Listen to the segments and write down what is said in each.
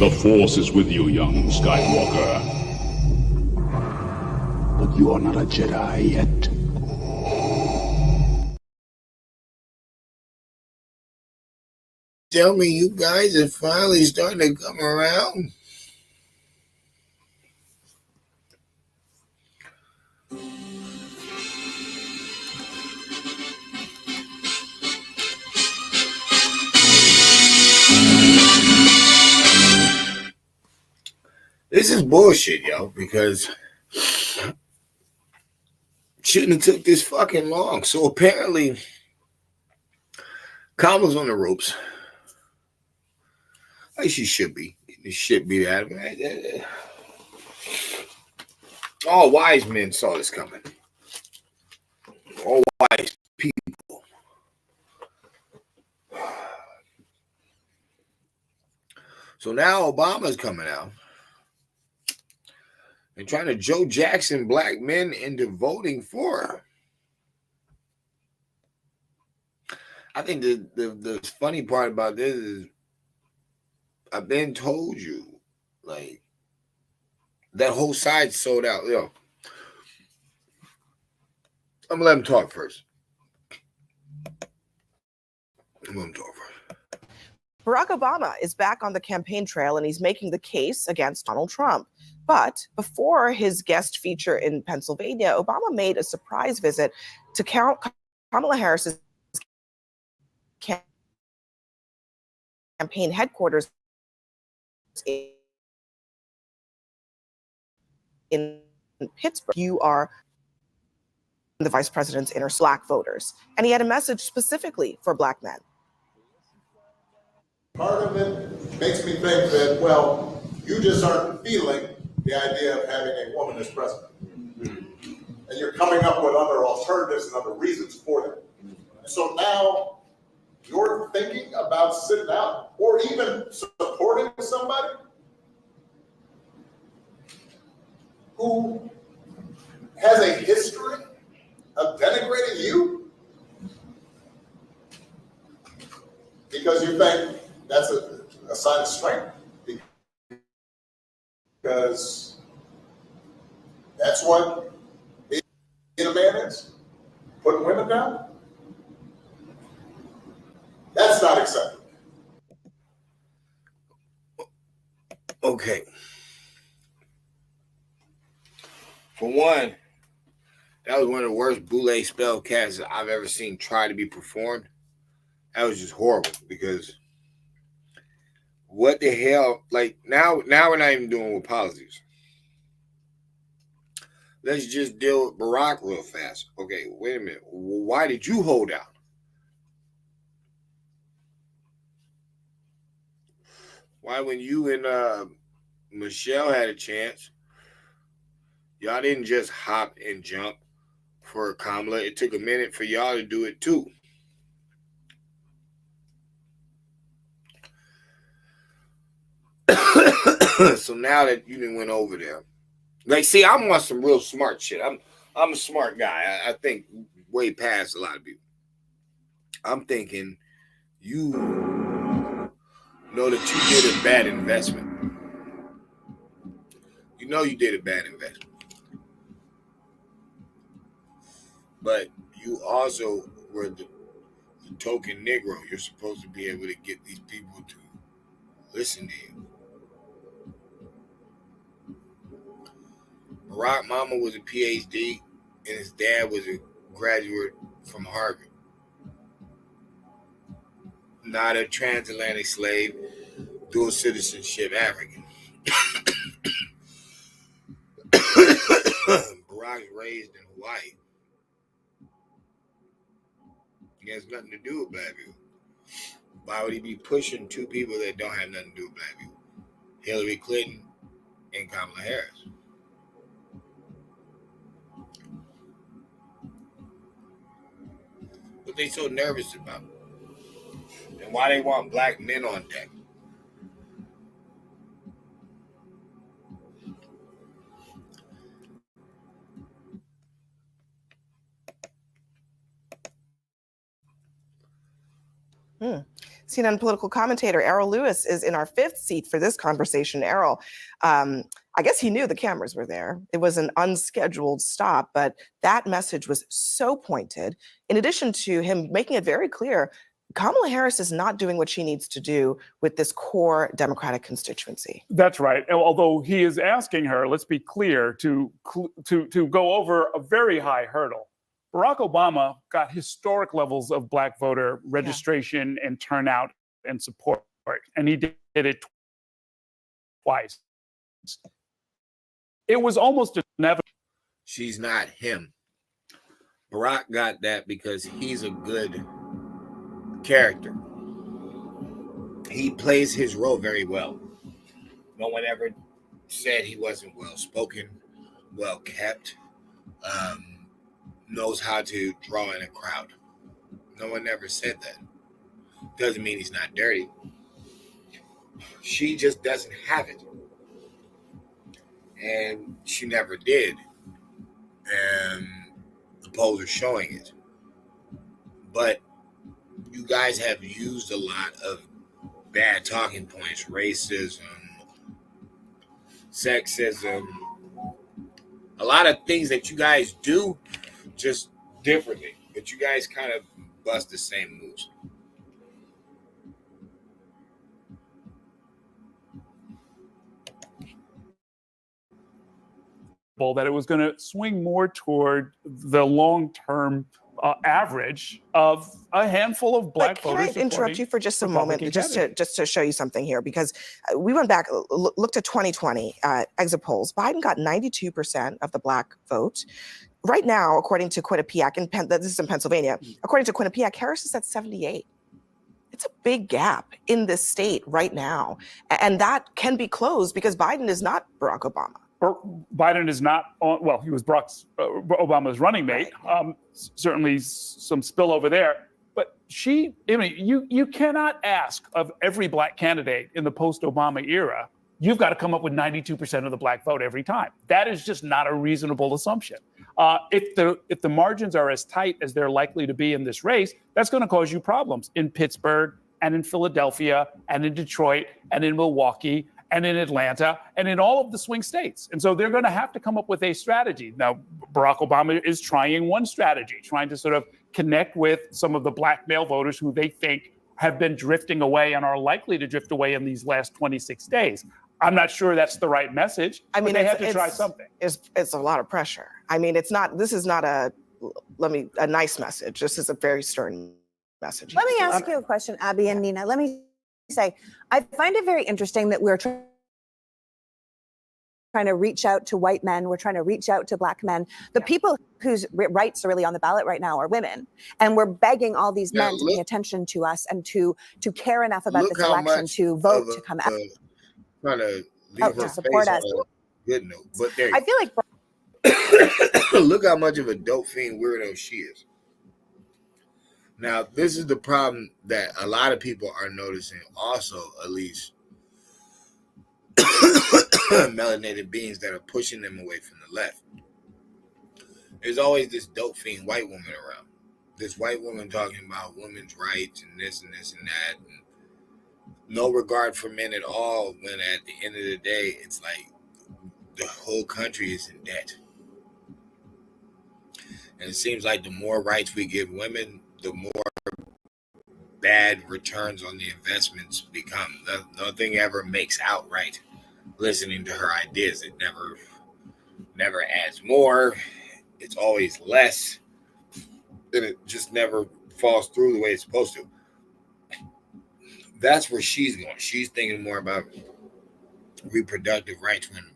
The Force is with you, young Skywalker. But you are not a Jedi yet. Tell me you guys are finally starting to come around. This is bullshit, yo, because shouldn't have took this fucking long. So apparently, Kamala's on the ropes. Like she should be. This shit be that. All wise men saw this coming. All wise people. So now Obama's coming out and trying to Joe Jackson black men into voting for her. I think the funny part about this is I've been told you, like, that whole side sold out. Yo, I'm gonna let him talk first. Barack Obama is back on the campaign trail and he's making the case against Donald Trump. But before his guest feature in Pennsylvania, Obama made a surprise visit to Kamala Harris's campaign headquarters in Pittsburgh. You are the vice president's inner black voters. And he had a message specifically for black men. Part of it makes me think that, well, you just aren't feeling the idea of having a woman as president. And you're coming up with other alternatives and other reasons for that. And so now you're thinking about sitting out or even supporting somebody who has a history of denigrating you because you think that's a sign of strength, because that's what being a man is, putting women down. That's not acceptable. Okay. For one, that was one of the worst boule spell casts I've ever seen try to be performed. That was just horrible because what the hell? Like now we're not even doing with policies. Let's just deal with Barack real fast. Okay, wait a minute. Why did you hold out? Why, when you and Michelle had a chance, y'all didn't just hop and jump for Kamala? It took a minute for y'all to do it too. So now that you done went over there, like, see, I'm on some real smart shit. I'm a smart guy. I think way past a lot of people. I'm thinking you know that you did a bad investment. You know you did a bad investment. But you also were the token Negro. You're supposed to be able to get these people to listen to you. Barack Mama was a PhD and his dad was a graduate from Harvard. Not a transatlantic slave, dual citizenship African. Barack's raised in Hawaii. He has nothing to do with black people. Why would he be pushing two people that don't have nothing to do with black people? Hillary Clinton and Kamala Harris. What they so nervous about? And why they want black men on deck? CNN political commentator Errol Lewis is in our fifth seat for this conversation. Errol, I guess he knew the cameras were there. It was an unscheduled stop, but that message was so pointed. In addition to him making it very clear, Kamala Harris is not doing what she needs to do with this core Democratic constituency. That's right. Although he is asking her, let's be clear, to go over a very high hurdle. Barack Obama got historic levels of Black voter registration and turnout and support, and he did it twice. It was almost inevitable. She's not him. Barack got that because he's a good character. He plays his role very well. No one ever said he wasn't well spoken, well kept, knows how to draw in a crowd. No one ever said that. Doesn't mean he's not dirty. She just doesn't have it. And she never did. And the polls are showing it. But you guys have used a lot of bad talking points, racism, sexism, a lot of things that you guys do just differently, but you guys kind of bust the same moves. That it was going to swing more toward the long-term average of a handful of Black voters. Can I interrupt you for just a moment, just to show you something here? Because we went back, looked at 2020 exit polls. Biden got 92% of the Black vote. Right now, according to Quinnipiac, this is in Pennsylvania, according to Quinnipiac, Harris is at 78. It's a big gap in this state right now. And that can be closed because Biden is not Barack Obama. Biden is not well, he was Obama's running mate. Right. Certainly some spillover there. But you cannot ask of every Black candidate in the post-Obama era, you've got to come up with 92% of the Black vote every time. That is just not a reasonable assumption. If the margins are as tight as they're likely to be in this race, that's going to cause you problems in Pittsburgh and in Philadelphia and in Detroit and in Milwaukee and in Atlanta, and in all of the swing states. And so they're going to have to come up with a strategy. Now, Barack Obama is trying one strategy, trying to sort of connect with some of the Black male voters who they think have been drifting away and are likely to drift away in these last 26 days. I'm not sure that's the right message. I mean, they have to try something. It's a lot of pressure. I mean, this is not a nice message. This is a very stern message. Let me ask you a question, Abby and Nina. Let me say, I find it very interesting that we're trying to reach out to white men. We're trying to reach out to Black men. The people whose rights are really on the ballot right now are women. And we're begging all these men to pay attention to us and to care enough about this election to vote, to come out. Trying to leave her support us. Good note. But there I feel like look how much of a dope fiend weirdo she is. Now, this is the problem that a lot of people are noticing also, at least melanated beings that are pushing them away from the left. There's always this dope fiend white woman around. This white woman talking about women's rights and this and this and that. And no regard for men at all, when at the end of the day, it's like the whole country is in debt. And it seems like the more rights we give women, the more bad returns on the investments become. Nothing ever makes out right. Listening to her ideas, it never adds more. It's always less. And it just never falls through the way it's supposed to. That's where she's going. She's thinking more about reproductive rights, when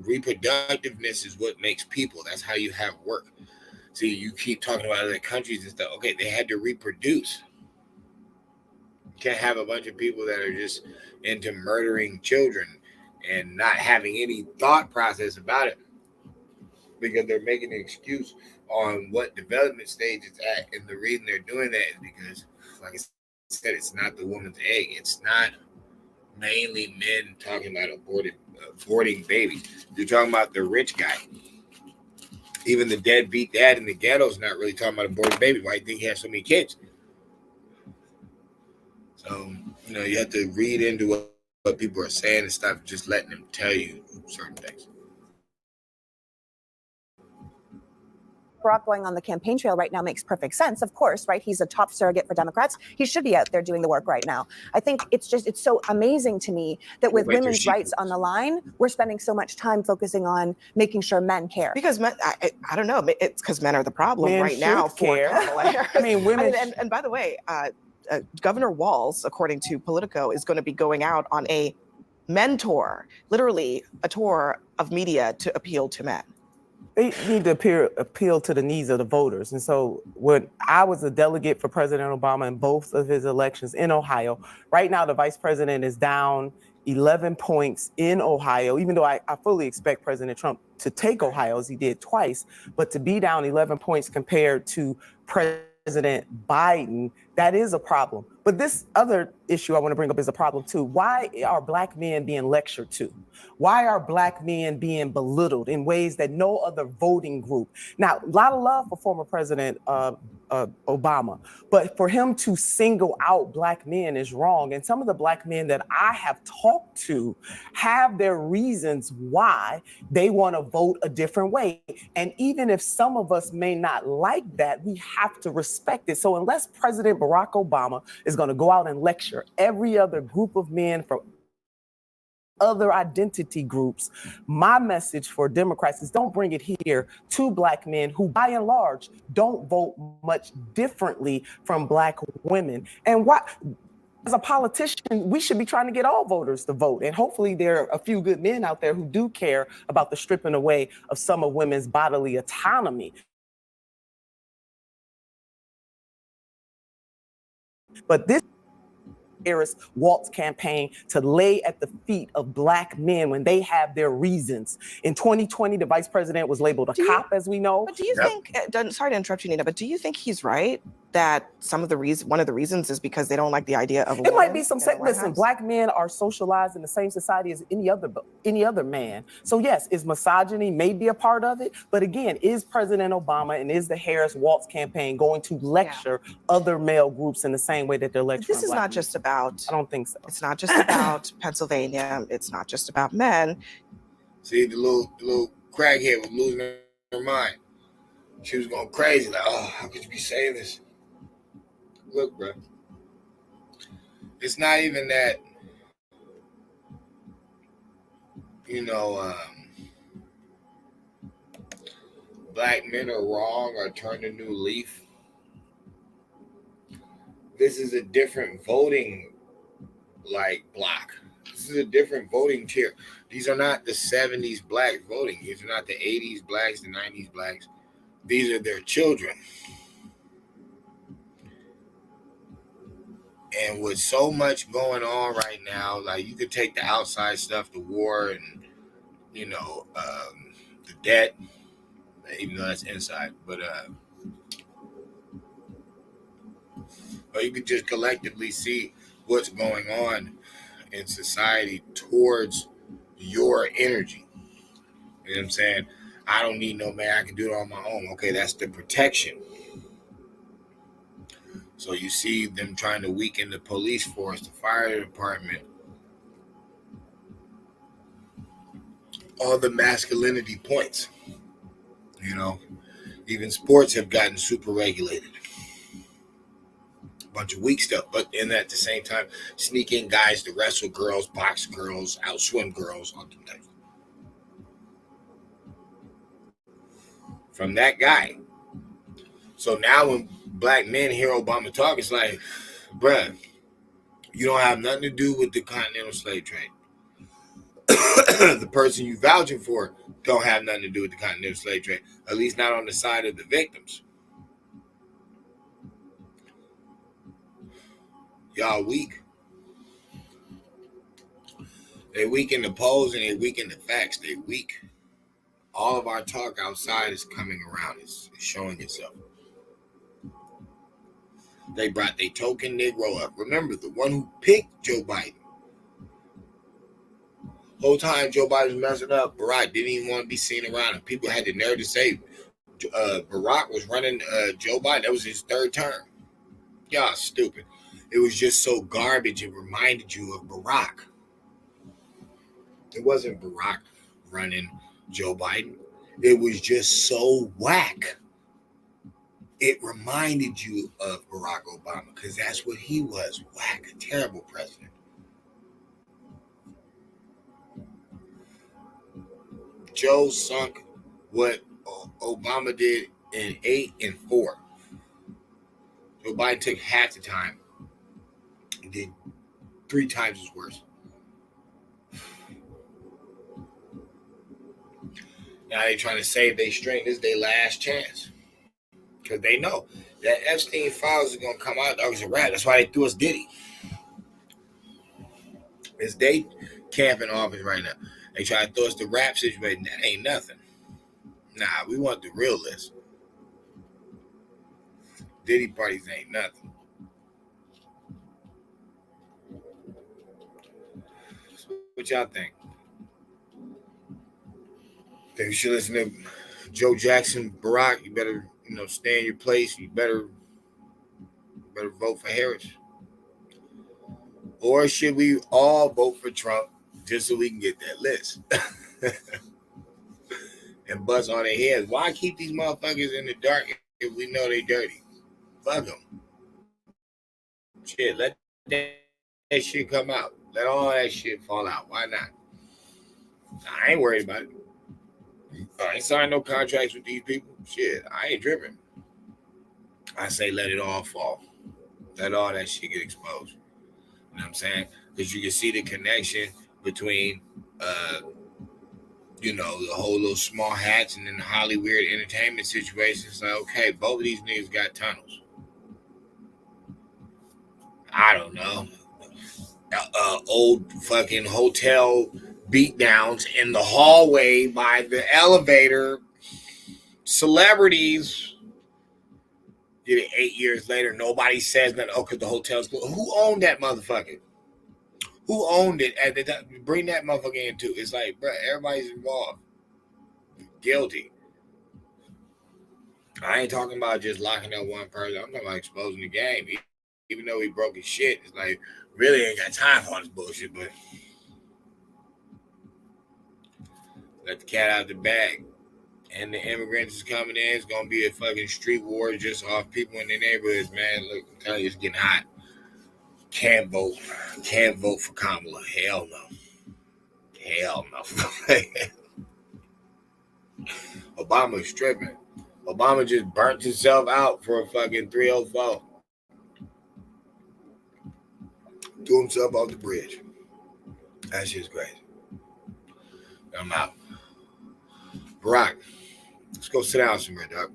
reproductiveness is what makes people. That's how you have work. See, you keep talking about other countries and stuff. Okay, they had to reproduce. You can't have a bunch of people that are just into murdering children and not having any thought process about it, because they're making an excuse on what development stage it's at. And the reason they're doing that is because, like I said, it's not the woman's egg. It's not mainly men talking about aborting babies. You're talking about the rich guy. Even the deadbeat dad in the ghetto is not really talking about aborting babies. Why do you think he has so many kids? So, you have to read into what people are saying and stop just letting them tell you certain things. Barack going on the campaign trail right now makes perfect sense, of course, right? He's a top surrogate for Democrats. He should be out there doing the work right now. I think it's so amazing to me that with women's rights on the line, we're spending so much time focusing on making sure men care. Because men, I don't know, it's because men are the problem Men right now for care. Kamala Harris. I mean, women. And by the way, Governor Walz, according to Politico, is going to be going out on a men tour, literally a tour of media to appeal to men. They need to appeal to the needs of the voters. And so when I was a delegate for President Obama in both of his elections in Ohio, right now the vice president is down 11 points in Ohio, even though I fully expect President Trump to take Ohio as he did twice, but to be down 11 points compared to President Biden, that is a problem. But this other issue I want to bring up is a problem too. Why are Black men being lectured to? Why are Black men being belittled in ways that no other voting group? Now, a lot of love for former President Obama, but for him to single out Black men is wrong. And some of the Black men that I have talked to have their reasons why they want to vote a different way. And even if some of us may not like that, we have to respect it. So unless President Barack Obama is going to go out and lecture every other group of men from other identity groups, my message for Democrats is don't bring it here to Black men who, by and large, don't vote much differently from Black women. And why? As a politician, we should be trying to get all voters to vote. And hopefully there are a few good men out there who do care about the stripping away of some of women's bodily autonomy. But this Harris Walz campaign to lay at the feet of Black men when they have their reasons. In 2020, the vice president was labeled a cop, as we know. But do you think, sorry to interrupt you, Nina, but do you think he's right that one of the reasons is because they don't like the idea of a woman? It might be some, listen, Black men are socialized in the same society as any other man. So yes, is misogyny maybe a part of it? But again, is President Obama and is the Harris Walz campaign going to lecture other male groups in the same way that they're lecturing This is Black not men? just about, I don't think so. It's not just about Pennsylvania. It's not just about men. See, the little crackhead was losing her mind. She was going crazy, like, oh, how could you be saying this? Look, bro, it's not even that, Black men are wrong or turned a new leaf. This is a different voting, block. This is a different voting tier. These are not the 70s blacks voting. These are not the 80s blacks, the 90s blacks. These are their children. And with so much going on right now, you could take the outside stuff, the war and, the debt, even though that's inside, but or you could just collectively see what's going on in society towards your energy. You know what I'm saying? I don't need no man. I can do it on my own. Okay, that's the protection. So you see them trying to weaken the police force, the fire department, all the masculinity points. Even sports have gotten super regulated. A bunch of weak stuff, but at the same time, sneak in guys to wrestle girls, box girls, outswim girls, all them things. From that guy. So now when Black men hear Obama talk, it's like, bruh, you don't have nothing to do with the continental slave trade. The person you vouching for don't have nothing to do with the continental slave trade, at least not on the side of the victims. Y'all weak. They weak in the polls and they weak in the facts. They weak. All of our talk outside is coming around. It's showing itself. They brought their token Negro up. Remember, the one who picked Joe Biden. Whole time Joe Biden was messing up, Barack didn't even want to be seen around him. People had the nerve to say Barack was running Joe Biden. That was his third term. Y'all stupid. It was just so garbage. It reminded you of Barack. It wasn't Barack running Joe Biden. It was just so whack. It reminded you of Barack Obama because that's what he was. Whack, a terrible president. Joe sunk what Obama did in 8 and 4. Joe Biden took half the time. He did 3 times as worse. Now they're trying to save their strength. This is their last chance. Because they know that Epstein files is going to come out. That was a rat. That's why they threw us Diddy. It's they camp in office right now. They try to throw us the rap situation. That ain't nothing. Nah, we want the real list. Diddy parties ain't nothing. What y'all think? Think you should listen to Joe Jackson, Barack? You better, stay in your place. You better vote for Harris. Or should we all vote for Trump just so we can get that list? And buzz on their heads. Why keep these motherfuckers in the dark if we know they dirty? Fuck them. Shit, let that shit come out. Let all that shit fall out. Why not? I ain't worried about it. I ain't signed no contracts with these people. Shit, I ain't dripping. I say let it all fall. Let all that shit get exposed. You know what I'm saying? Because you can see the connection between, the whole little small hats and then the Hollywood entertainment situation. It's like, okay, both of these niggas got tunnels. I don't know. Old fucking hotel beatdowns in the hallway by the elevator. Celebrities. Did it 8 years later. Nobody says nothing. Oh, because the hotel's cool. Who owned that motherfucker? Who owned it at the time? Bring that motherfucker in too. It's like, bro, everybody's involved. Guilty. I ain't talking about just locking up one person. I'm talking about exposing the game. Even though he broke his shit, it's like, really ain't got time for all this bullshit, but let the cat out the bag. And the immigrants is coming in. It's going to be a fucking street war just off people in their neighborhoods, man. Look, I'm telling you, it's getting hot. Can't vote. Can't vote for Kamala. Hell no. Hell no. Obama's stripping. Obama just burnt himself out for a fucking 304. Threw himself off the bridge. That shit's crazy. I'm out. Barack, let's go sit down somewhere, dog.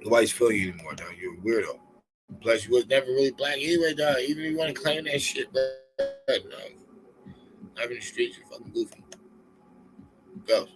Nobody's feeling you anymore, dog. You're a weirdo. Plus, you was never really black anyway, dog. Even if you want to claim that shit, bro. No. Life in the streets, you're fucking goofy. Go.